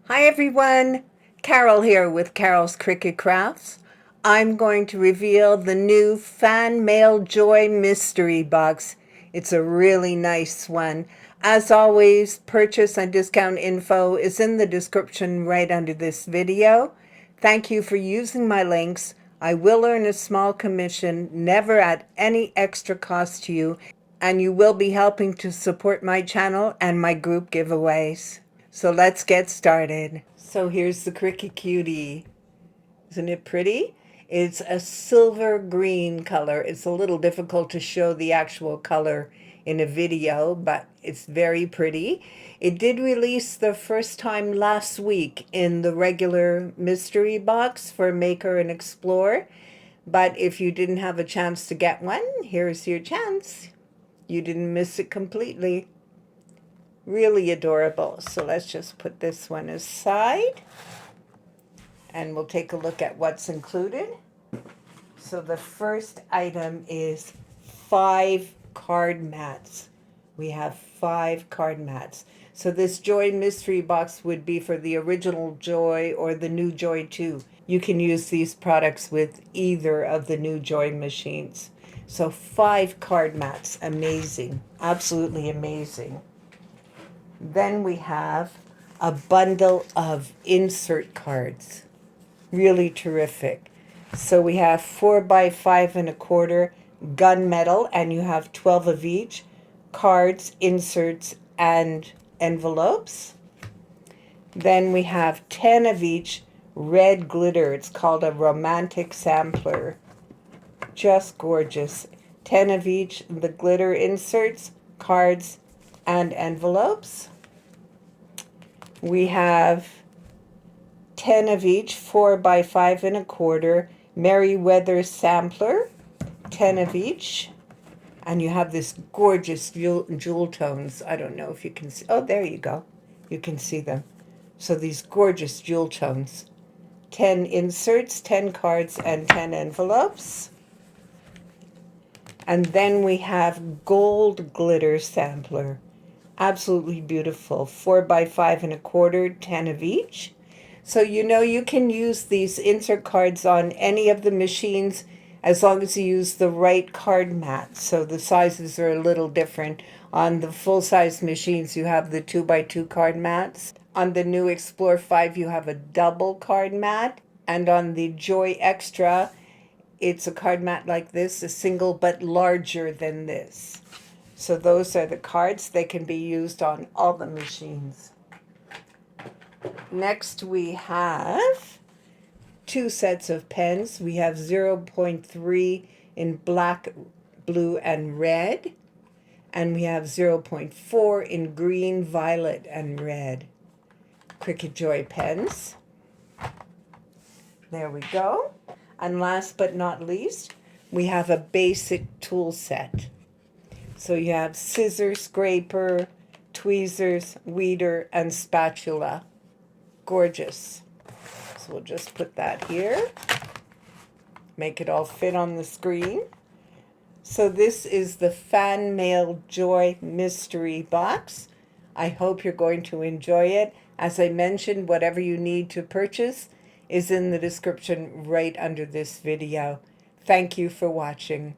Hi everyone, Carol here with Carol's Cricut Crafts. I'm going to reveal the new Fan Mail Joy Mystery Box. It's a really nice one. As always, purchase and discount info is in the description right under this video. Thank you for using my links. I will earn a small commission, never at any extra cost to you, and you will be helping to support my channel and my group giveaways. So let's get started. So here's the Cricut Cutie. Isn't it pretty? It's a silver green color. It's a little difficult to show the actual color in a video, but it's very pretty. It did release the first time last week in the regular mystery box for Maker and Explore. But if you didn't have a chance to get one, here's your chance. You didn't miss it completely. Really adorable. So let's just put this one aside and we'll take a look at what's included. So the first item is 5 card mats. We have 5 card mats. So this Joy mystery box would be for the original Joy or the new Joy 2. You can use these products with either of the new Joy machines. So 5 card mats. Amazing. Absolutely amazing. Then we have a bundle of insert cards. Really terrific. So we have 4 by 5 1/4 gunmetal, and you have 12 of each, cards, inserts, and envelopes. Then we have 10 of each red glitter. It's called a romantic sampler. Just gorgeous. 10 of each, the glitter inserts, cards, and envelopes. We have 10 of each 4 by 5 1/4 Merryweather sampler, 10 of each, and you have this gorgeous jewel tones. I don't know if you can see. Oh, there you go. You can see them. So these gorgeous jewel tones. 10 inserts, 10 cards, and 10 envelopes. And then we have gold glitter sampler. Absolutely beautiful. 4 by 5 1/4, 10 of each. So you can use these insert cards on any of the machines as long as you use the right card mat. So the sizes are a little different. On the full-size machines, you have the 2 by 2 card mats. On the new Explore 5, you have a double card mat. And on the Joy Extra, it's a card mat like this, a single but larger than this. So those are the cards. They can be used on all the machines. Next we have 2 sets of pens. We have 0.3 in black, blue, and red. And we have 0.4 in green, violet, and red. Cricut Joy pens. There we go. And last but not least, we have a basic tool set. So you have scissors, scraper, tweezers, weeder, and spatula. Gorgeous. So we'll just put that here. Make it all fit on the screen. So this is the Fan Mail Joy Mystery Box. I hope you're going to enjoy it. As I mentioned, whatever you need to purchase is in the description right under this video. Thank you for watching.